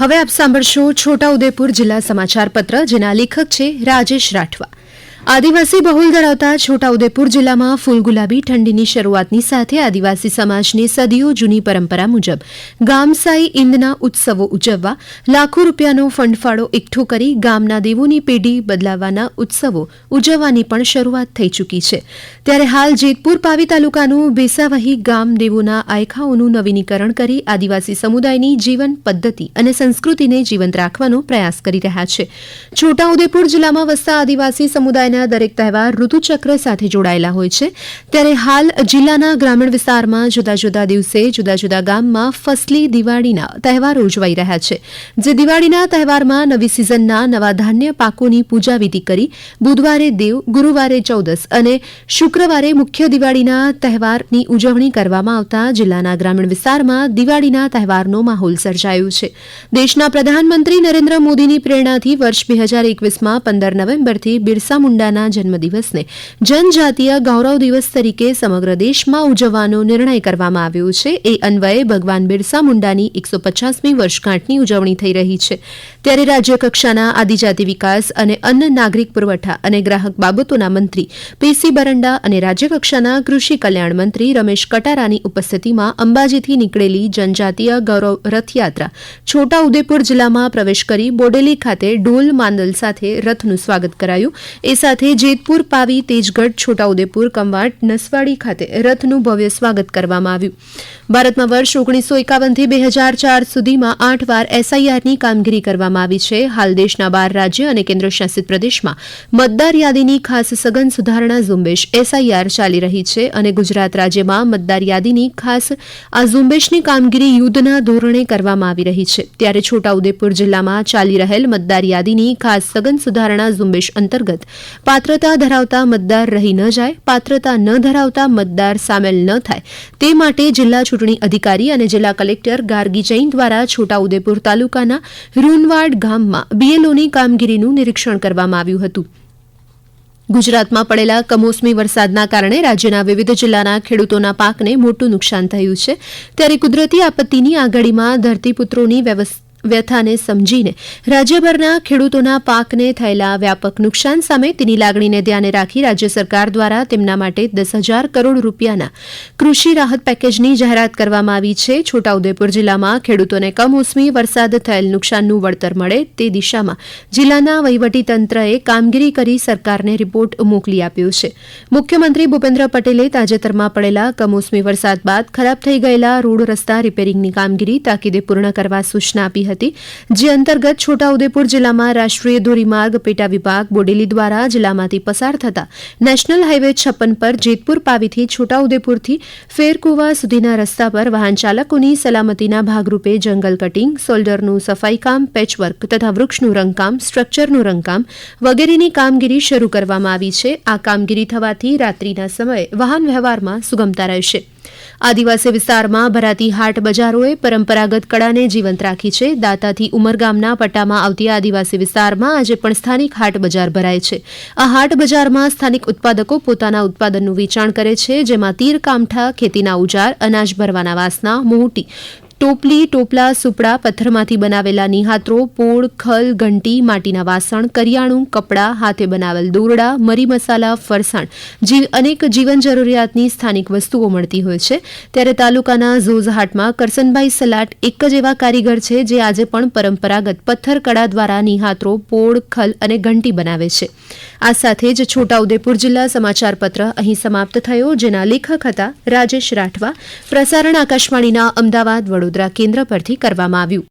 હવે આપ સાંભળશો છોટાઉદેપુર જિલ્લા સમાચાર પત્ર, જેના લેખક છે રાજેશ રાઠવા। આદિવાસી બહુલ ધરાવતા છોટાઉદેપુર જિલ્લામાં ફૂલગુલાબી ઠંડીની શરૂઆતની સાથે આદિવાસી સમાજની સદીઓ જૂની પરંપરા મુજબ ગામસાઈ ઈંદના ઉત્સવો ઉજવવા લાખો રૂપિયાનો ફંડફાળો એકઠો કરી ગામના દેવોની પેઢી બદલાવવાના ઉત્સવો ઉજવવાની પણ શરૂઆત થઈ ચૂકી છે। ત્યારે હાલ જેતપુર પાવી તાલુકાનું બેસાવહી ગામ દેવોના આયખાઓનું નવીનીકરણ કરી આદિવાસી સમુદાયની જીવન પદ્ધતિ અને સંસ્કૃતિને જીવંત રાખવાનો પ્રયાસ કરી રહ્યા છે। છોટાઉદેપુર જિલ્લામાં વસતા આદિવાસી સમુદાય દરેક તહેવાર ઋતુચક્ર સાથે જોડાયેલા હોય છે। ત્યારે હાલ જિલ્લાના ગ્રામીણ વિસ્તારમાં જુદા જુદા દિવસે જુદા જુદા ગામમાં ફસલી દિવાળીના તહેવારો ઉજવાઈ રહ્યા છે, જે દિવાળીના તહેવારમાં નવી સિઝનના નવા ધાન્ય પાકોની પૂજાવિધિ કરી બુધવારે દેવ, ગુરુવારે ચૌદસ અને શુક્રવારે મુખ્ય દિવાળીના તહેવારની ઉજવણી કરવામાં આવતા જિલ્લાના ગ્રામીણ વિસ્તારમાં દિવાળીના તહેવારનો માહોલ સર્જાયો છે। દેશના પ્રધાનમંત્રી નરેન્દ્ર મોદીની પ્રેરણાથી વર્ષ 2021માં 15 નવેમ્બરથી બિરસા મુંડાના જન્મદિવસને જનજાતીય ગૌરવ દિવસ તરીકે સમગ્ર દેશમાં ઉજવવાનો નિર્ણય કરવામાં આવ્યો છે। એ અન્વયે ભગવાન બિરસા મુંડાની 150મી વર્ષગાંઠની ઉજવણી થઈ રહી છે। ત્યારે રાજ્યકક્ષાના આદિજાતિ વિકાસ અને અન્ન નાગરિક પુરવઠા અને ગ્રાહક બાબતોના મંત્રી પીસી બરંડા અને રાજ્યકક્ષાના કૃષિ કલ્યાણ મંત્રી રમેશ કટારાની ઉપસ્થિતિમાં અંબાજીથી નીકળેલી જનજાતીય ગૌરવ રથયાત્રા છોટાઉદેપુર જિલ્લામાં પ્રવેશ કરી બોડેલી ખાતે ઢોલ માંદલ સાથે રથનું સ્વાગત કરાયું। એ સાથે જેતપુર, પાવી, તેજગઢ, છોટાઉદેપુર, કંવાટ, નસવાડી ખાતે રથનું ભવ્ય સ્વાગત કરવામાં આવ્યું। ભારતમાં વર્ષ 1951થી 2004 સુધીમાં 8 વાર એસઆઈઆરની કામગીરી કરવામાં આવી છે। હાલ દેશના 12 રાજ્ય અને કેન્દ્રશાસિત પ્રદેશમાં મતદાર યાદીની ખાસ સઘન સુધારણા ઝુંબેશ એસઆઈઆર ચાલી રહી છે અને ગુજરાત રાજ્યમાં મતદાર યાદીની ખાસ આ ઝુંબેશની કામગીરી યુદ્ધના ધોરણે કરવામાં આવી રહી છે। ત્યારે છોટાઉદેપુર જિલ્લામાં ચાલી રહેલ મતદાર યાદીની ખાસ સઘન સુધારણા ઝુંબેશ અંતર્ગત પાત્રતા ધરાવતા મતદાર રહી ન જાય, પાત્રતા ન ધરાવતા મતદાર સામેલ ન થાય તે માટે જિલ્લા ચૂંટણી અધિકારી અને જિલ્લા કલેક્ટર ગાર્ગી જૈન દ્વારા છોટાઉદેપુર તાલુકાના રૂનવાડ ગામમાં બીએલઓની કામગીરીનું નિરીક્ષણ કરવામાં આવ્યું હતું। ગુજરાતમાં પડેલા કમોસમી વરસાદના કારણે રાજ્યના વિવિધ જિલ્લાના ખેડૂતોના પાકને મોટું નુકસાન થયું છે। ત્યારે કુદરતી આપત્તિની આ ઘડીમાં ધરતીપુત્રોની વ્યથાને સમજીને રાજ્યભરના ખેડૂતોના પાકને થયેલા વ્યાપક નુકસાન સામે તેની લાગણીને ધ્યાને રાખી રાજ્ય સરકાર દ્વારા તેમના માટે 10,000 કરોડ રૂપિયાના કૃષિ રાહત પેકેજની જાહેરાત કરવામાં આવી છે। છોટાઉદેપુર જિલ્લામાં ખેડૂતોને કમોસમી વરસાદ થયેલ નુકસાનનું વળતર મળે તે દિશામાં જિલ્લાના વહીવટીતંત્રએ કામગીરી કરી સરકારને રિપોર્ટ મોકલી આપ્યો છે। મુખ્યમંત્રી ભૂપેન્દ્ર પટેલે તાજેતરમાં પડેલા કમોસમી વરસાદ બાદ ખરાબ થઈ ગયેલા રોડ રસ્તા રિપેરિંગની કામગીરી તાકીદે પૂર્ણ કરવા સૂચના આપી હતી, જે અંતર્ગત છોટાઉદેપુર જિલ્લામાં રાષ્ટ્રીય ધોરીમાર્ગ પેટા વિભાગ બોડેલી દ્વારા જિલ્લામાંથી પસાર થતા નેશનલ હાઈવે 56 પર જેતપુર પાવીથી છોટાઉદેપુરથી ફેરકુવા સુધીના રસ્તા પર વાહન ચાલકોની સલામતીના ભાગરૂપે જંગલ કટિંગ, સોલ્ડરનું સફાઈકામ, પેચવર્ક તથા વૃક્ષનું રંગકામ, સ્ટ્રક્ચરનું રંગકામ વગેરેની કામગીરી શરૂ કરવામાં આવી છે। આ કામગીરી થવાથી રાત્રિના સમયે વાહન વ્યવહારમાં સુગમતા રહેશે। આદિવાસી વિસ્તારમાં ભરાતી હાટ બજારોએ પરંપરાગત કળાને જીવંત રાખી છે। દાતાથી ઉમરગામના પટ્ટામાં આવતી આદિવાસી વિસ્તારમાં આજે પણ સ્થાનિક હાટ બજાર ભરાય છે। આ હાટ બજારમાં સ્થાનિક ઉત્પાદકો પોતાના ઉત્પાદનનું વેચાણ કરે છે, જેમાં તીર કામઠા, ખેતીના ઉજાર, અનાજ ભરવાના વાસણા, મોટી ટોપલી, ટોપલા, સુપડા, પથ્થરમાંથી બનાવેલા નિહાત્રો, પોળ, ખલ, ઘંટી, માટીના વાસણ, કરિયાણું, કપડાં, હાથે બનાવેલ દોરડા, મરી મસાલા, ફરસાણ અનેક જીવન જરૂરિયાતની સ્થાનિક વસ્તુઓ મળતી હોય છે। ત્યારે તાલુકાના ઝોઝહાટમાં કરસનભાઈ સલાટ એક જ એવા કારીગર છે જે આજે પણ પરંપરાગત પથ્થર કળા દ્વારા નિહાત્રો, પોળ, ખલ અને ઘંટી બનાવે છે। આ સાથે જ છોટાઉદેપુર જિલ્લા સમાચાર પત્ર અહીં સમાપ્ત થયો, જેના લેખક હતા રાજેશ રાઠવા। પ્રસારણ આકાશવાણીના અમદાવાદ, વડોદરા કેન્દ્ર પરથી કરવામાં આવ્યું।